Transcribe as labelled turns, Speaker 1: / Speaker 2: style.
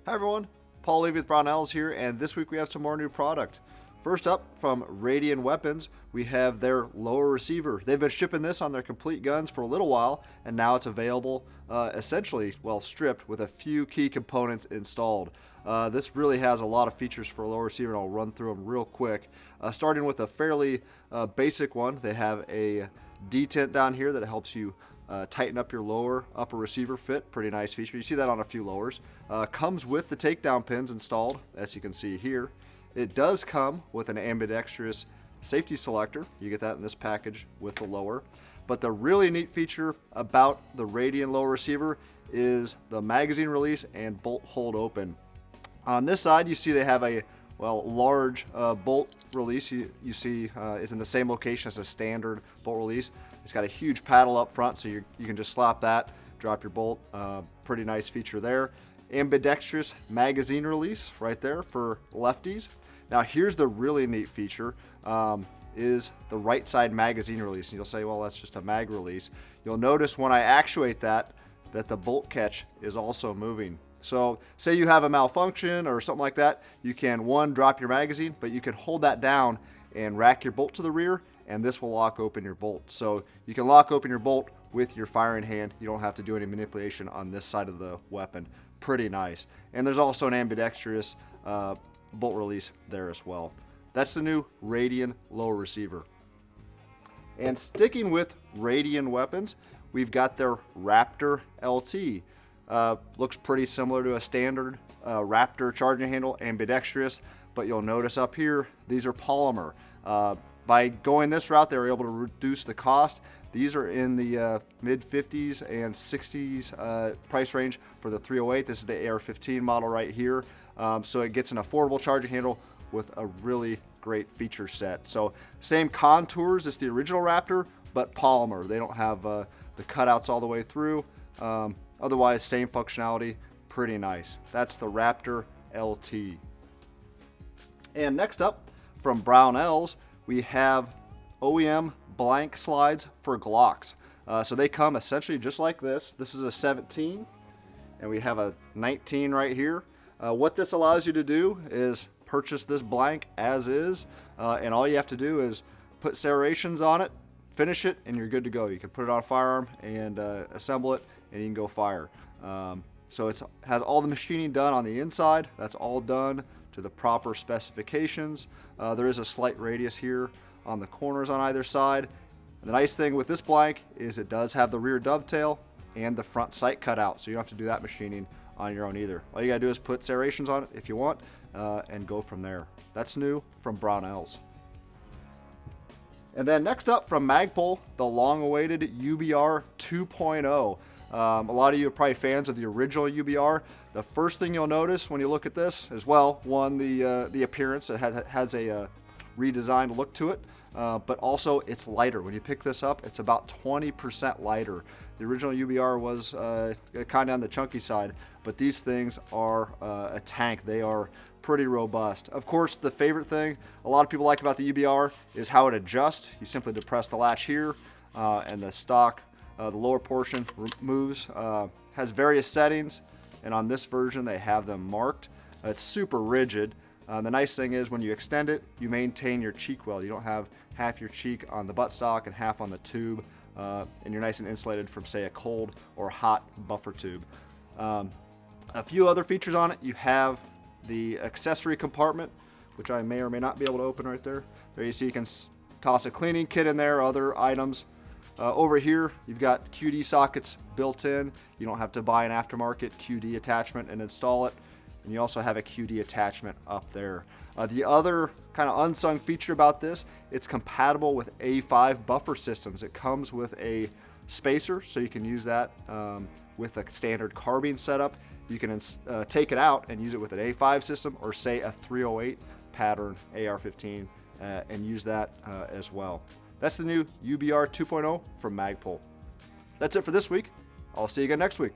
Speaker 1: Hi everyone, Paul Levy with Brownells here, and this week we have some more new product. First up, from Radian Weapons, we have their lower receiver. They've been shipping this on their complete guns for a little while, and now it's available essentially, stripped with a few key components installed. This really has a lot of features for a lower receiver, and I'll run through them real quick. Starting with a fairly basic one, they have a detent down here that helps you tighten up your lower upper receiver fit. Pretty nice feature. You see that on a few lowers. Comes with the takedown pins installed, as you can see here. It does come with an ambidextrous safety selector. You get that in this package with the lower. But the really neat feature about the Radian lower receiver is the magazine release and bolt hold open. On this side, you see they have a large bolt release. You see it's in the same location as a standard bolt release. It's got a huge paddle up front, so you can just slap that, drop your bolt. Pretty nice feature there. Ambidextrous magazine release right there for lefties. Now here's the really neat feature, is the right side magazine release. And you'll say, well, that's just a mag release. You'll notice when I actuate that the bolt catch is also moving. So say you have a malfunction or something like that, you can, one, drop your magazine, but you can hold that down and rack your bolt to the rear, and this will lock open your bolt. So you can lock open your bolt with your firing hand. You don't have to do any manipulation on this side of the weapon. Pretty nice. And there's also an ambidextrous bolt release there as well. That's the new Radian lower receiver. And sticking with Radian weapons, we've got their Raptor LT. Looks pretty similar to a standard Raptor charging handle, ambidextrous, but you'll notice up here, these are polymer. By going this route, they were able to reduce the cost. These are in the mid 50s and 60s price range for the 308. This is the AR-15 model right here. So it gets an affordable charging handle with a really great feature set. So same contours as the original Raptor, but polymer. They don't have the cutouts all the way through. Otherwise, same functionality, pretty nice. That's the Raptor LT. And next up, from Brownells, we have OEM blank slides for Glocks. So they come essentially just like this. This is a 17, and we have a 19 right here. What this allows you to do is purchase this blank as is, and all you have to do is put serrations on it, finish it, and you're good to go. You can put it on a firearm and assemble it, and you can go fire. So it has all the machining done on the inside. That's all done to the proper specifications. There is a slight radius here on the corners on either side. And the nice thing with this blank is it does have the rear dovetail and the front sight cut out, so you don't have to do that machining on your own either. All you gotta do is put serrations on it if you want, and go from there. That's new from Brownells. And then next up from Magpul, the long-awaited UBR 2.0. A lot of you are probably fans of the original UBR. The first thing you'll notice when you look at this is, one, the appearance. It has a redesigned look to it, but also it's lighter. When you pick this up, it's about 20% lighter. The original UBR was kind of on the chunky side, but these things are a tank. They are pretty robust. Of course, the favorite thing a lot of people like about the UBR is how it adjusts. You simply depress the latch here, and the stock, the lower portion moves. Has various settings, and on this version they have them marked. It's super rigid. The nice thing is when you extend it, you maintain your cheek weld. You don't have half your cheek on the buttstock and half on the tube, and you're nice and insulated from, say, a cold or hot buffer tube. A few other features on it. You have the accessory compartment, which I may or may not be able to open right there. There you see you can toss a cleaning kit in there, other items. Over here, you've got QD sockets built in. You don't have to buy an aftermarket QD attachment and install it. And you also have a QD attachment up there. The other kind of unsung feature about this, it's compatible with A5 buffer systems. It comes with a spacer, so you can use that with a standard carbine setup. You can take it out and use it with an A5 system, or say a 308 pattern AR-15, and use that as well. That's the new UBR 2.0 from Magpul. That's it for this week. I'll see you again next week.